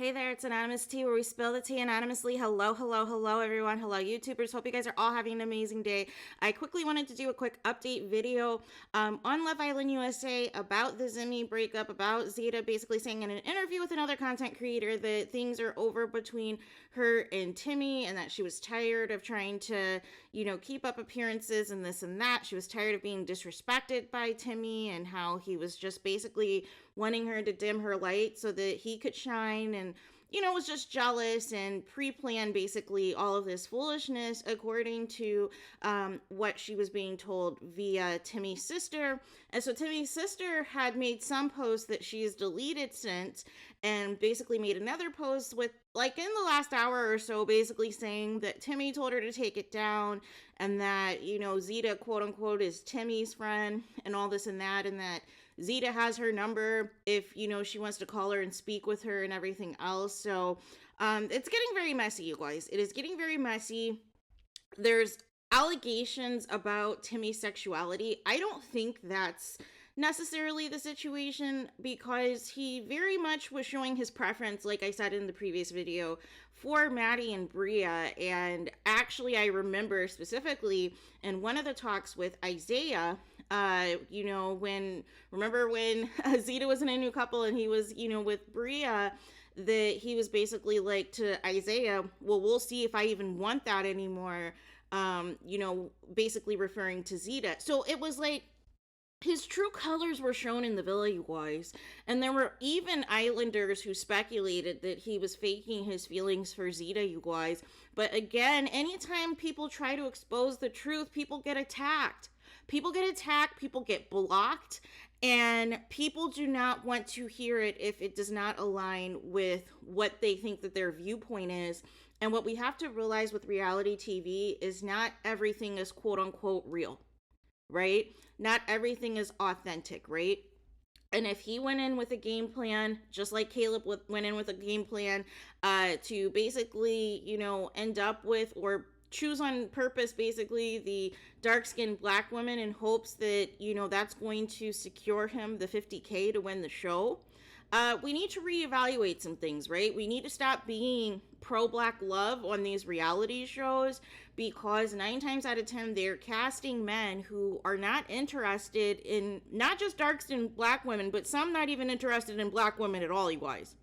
Hey there, it's Anonymous Tea, where we spill the tea anonymously. Hello, hello, hello, everyone. Hello, YouTubers. Hope you guys are all having an amazing day. I quickly wanted to do a quick update video on Love Island USA about the Timmy breakup, about Zeta basically saying in an interview with another content creator that things are over between her and Timmy, and that she was tired of trying to, keep up appearances and this and that. She was tired of being disrespected by Timmy, and how he was just basically wanting her to dim her light so that he could shine, and was just jealous and pre-planned basically all of this foolishness, according to what she was being told via Timmy's sister. And so Timmy's sister had made some posts that she has deleted since, and basically made another post with, like, in the last hour or so, basically saying that Timmy told her to take it down, and that, Zeta, quote unquote, is Timmy's friend, and all this and that Zeta has her number if, she wants to call her and speak with her and everything else. So it's getting very messy, you guys. It is getting very messy. There's allegations about Timisexuality. I don't think that's necessarily the situation, because he very much was showing his preference, like I said in the previous video, for Maddie and Bria. And actually, I remember specifically in one of the talks with Isaiah, when Zeta was in a new couple and he was, with Bria, that he was basically like to Isaiah, well, we'll see if I even want that anymore, basically referring to Zeta. So it was like his true colors were shown in the villa, you guys. And there were even Islanders who speculated that he was faking his feelings for Zeta, you guys. But again, anytime people try to expose the truth, people get attacked. People get blocked, and people do not want to hear it if it does not align with what they think that their viewpoint is. And what we have to realize with reality TV is not everything is quote unquote real, right? Not everything is authentic, right? And if he went in with a game plan, just like Caleb went in with a game plan to basically, end up with, or choose on purpose, basically, the dark-skinned black woman in hopes that, that's going to secure him the $50K to win the show. We need to reevaluate some things, right? We need to stop being pro-black love on these reality shows, because 9 times out of 10, they're casting men who are not interested in not just dark-skinned black women, but some not even interested in black women at all, you guys.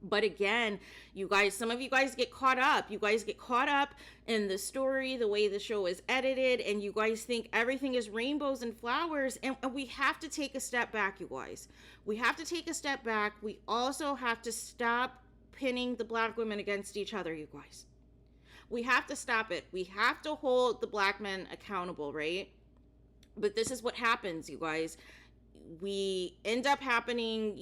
But again, you guys, some of you guys get caught up. You guys get caught up in the story, the way the show is edited, and you guys think everything is rainbows and flowers. And we have to take a step back, you guys. We have to take a step back. We also have to stop pinning the black women against each other, you guys. We have to stop it. We have to hold the black men accountable, right? But this is what happens, you guys. We end up happening,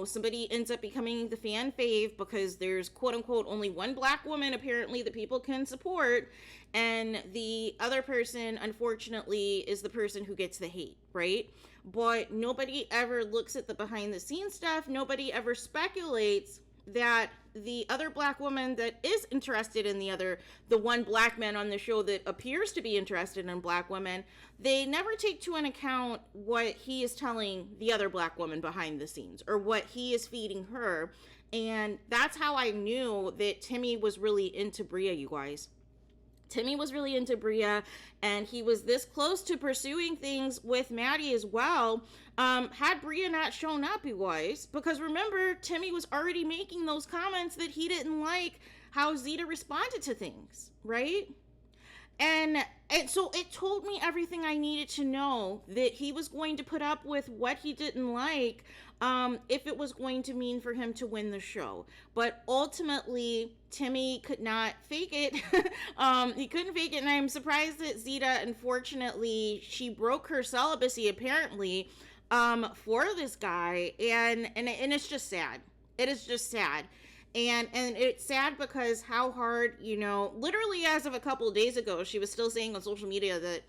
somebody ends up becoming the fan fave because there's quote unquote only one black woman apparently that people can support, and the other person, unfortunately, is the person who gets the hate, right? But nobody ever looks at the behind the scenes stuff. Nobody ever speculates that the other black woman that is interested in the one black man on the show that appears to be interested in black women, they never take to an account what he is telling the other black woman behind the scenes, or what he is feeding her. And that's how I knew that Timmy was really into Bria, you guys. Timmy was really into Bria, and he was this close to pursuing things with Maddie as well, had Bria not shown up, you guys. Because remember, Timmy was already making those comments that he didn't like how Zeta responded to things, right? And so it told me everything I needed to know, that he was going to put up with what he didn't like if it was going to mean for him to win the show. But ultimately, Timmy could not fake it. He couldn't fake it, and I'm surprised that Zeta, unfortunately, she broke her celibacy, apparently, for this guy, and it's just sad. It is just sad. And it's sad because how hard, literally as of a couple of days ago, she was still saying on social media that,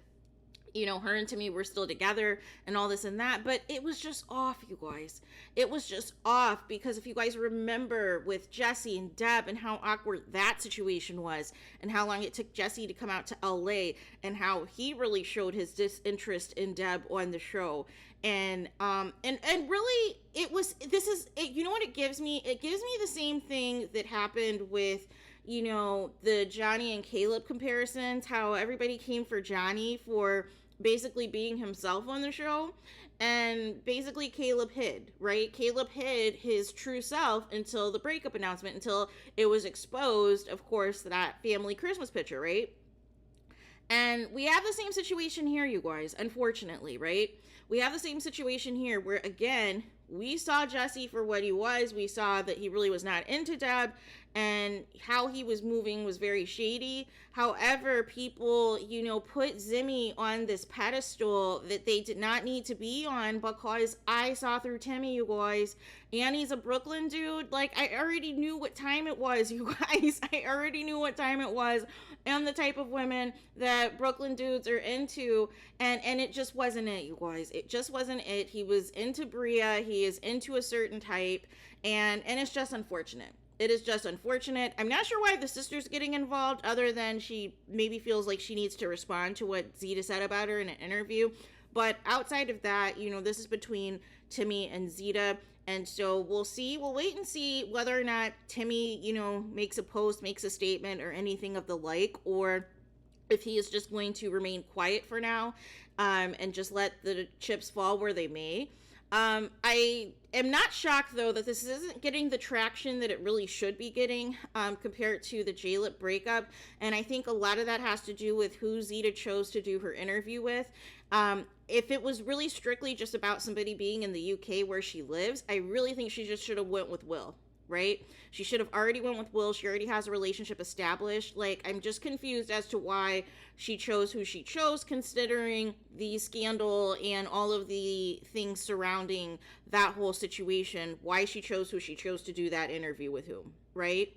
her and Timmy were still together and all this and that. But it was just off, you guys. It was just off, because if you guys remember with Jesse and Deb and how awkward that situation was, and how long it took Jesse to come out to LA, and how he really showed his disinterest in Deb on the show, And really, you know what it gives me? It gives me the same thing that happened with, the Johnny and Caleb comparisons, how everybody came for Johnny for basically being himself on the show. And basically, Caleb hid, right? Caleb hid his true self until the breakup announcement, until it was exposed, of course, that family Christmas picture, right? And we have the same situation here, you guys, unfortunately, right? We have the same situation here where, again, we saw Jesse for what he was. We saw that he really was not into Deb, and how he was moving was very shady. However, people, put Zimmy on this pedestal that they did not need to be on, because I saw through Timmy, you guys. Annie's a Brooklyn dude. Like, I already knew what time it was, you guys. I already knew what time it was and the type of women that Brooklyn dudes are into. And it just wasn't it, you guys. It just wasn't it. He was into Bria. He is into a certain type. And it's just unfortunate. It is just unfortunate. I'm not sure why the sister's getting involved, other than she maybe feels like she needs to respond to what Zeta said about her in an interview. But outside of that, this is between Timmy and Zeta. And so we'll see. We'll wait and see whether or not Timmy, makes a post, makes a statement, or anything of the like, or if he is just going to remain quiet for now, and just let the chips fall where they may. I am not shocked, though, that this isn't getting the traction that it really should be getting, compared to the J-Lip breakup. And I think a lot of that has to do with who Zeta chose to do her interview with. If it was really strictly just about somebody being in the UK where she lives, I really think she just should have went with Will, right? She should have already went with Will. She already has a relationship established. Like, I'm just confused as to why she chose who she chose, considering the scandal and all of the things surrounding that whole situation, why she chose who she chose to do that interview with whom, right?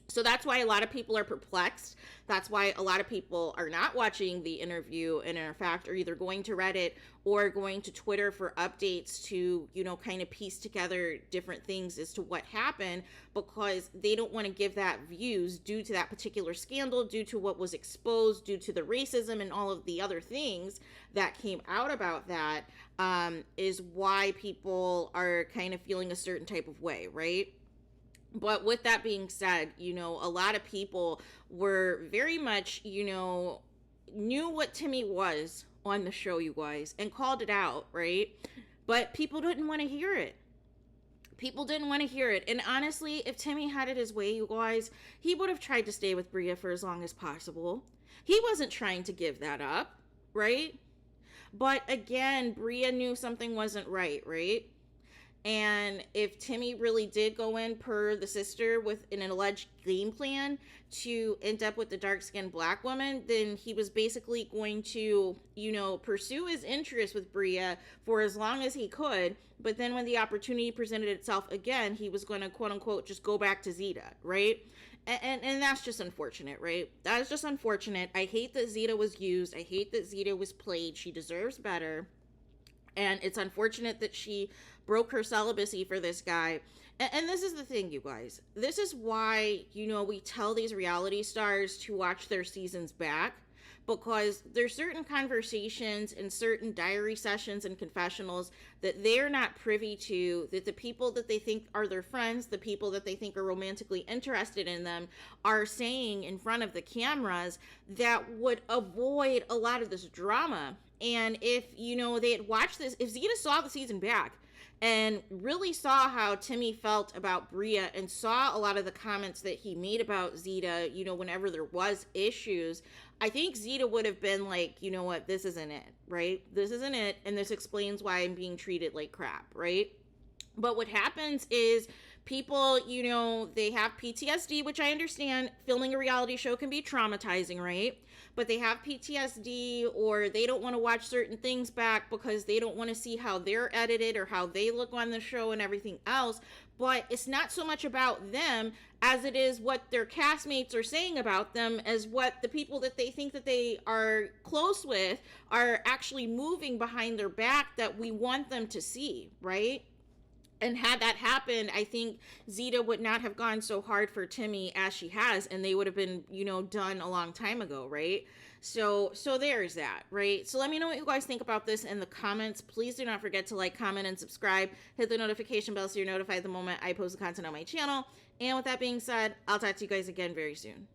So that's why a lot of people are perplexed. That's why a lot of people are not watching the interview, and in fact are either going to Reddit or going to Twitter for updates to, kind of piece together different things as to what happened, because they don't want to give that views due to that particular scandal, due to what was exposed, due to the racism and all of the other things that came out about that, is why people are kind of feeling a certain type of way, right? But with that being said, a lot of people were very much, knew what Timmy was on the show, you guys, and called it out, right? But people didn't want to hear it. People didn't want to hear it. And honestly, if Timmy had it his way, you guys, he would have tried to stay with Bria for as long as possible. He wasn't trying to give that up, right? But again, Bria knew something wasn't right, right? And if Timmy really did go in per the sister with an alleged game plan to end up with the dark-skinned black woman, then he was basically going to, pursue his interest with Bria for as long as he could. But then when the opportunity presented itself again, he was going to, quote unquote, just go back to Zeta, right? And that's just unfortunate, right? That is just unfortunate. I hate that Zeta was used. I hate that Zeta was played. She deserves better. And it's unfortunate that she broke her celibacy for this guy. And this is the thing, you guys. This is why, we tell these reality stars to watch their seasons back. Because there's certain conversations and certain diary sessions and confessionals that they're not privy to, that the people that they think are their friends, the people that they think are romantically interested in them, are saying in front of the cameras, that would avoid a lot of this drama. And if, they had watched this, if Zeta saw the season back and really saw how Timmy felt about Bria and saw a lot of the comments that he made about Zeta, whenever there was issues, I think Zeta would have been like, you know what, this isn't it, right? This isn't it, and this explains why I'm being treated like crap, right? But what happens is people, they have PTSD, which I understand. Filming a reality show can be traumatizing, right? But they have PTSD, or they don't want to watch certain things back because they don't want to see how they're edited or how they look on the show and everything else. But it's not so much about them as it is what their castmates are saying about them, as what the people that they think that they are close with are actually moving behind their back that we want them to see, right? And had that happened, I think Zeta would not have gone so hard for Timmy as she has, and they would have been, done a long time ago, right? So there's that, right? So let me know what you guys think about this in the comments. Please do not forget to like, comment, and subscribe. Hit the notification bell so you're notified the moment I post the content on my channel. And with that being said, I'll talk to you guys again very soon.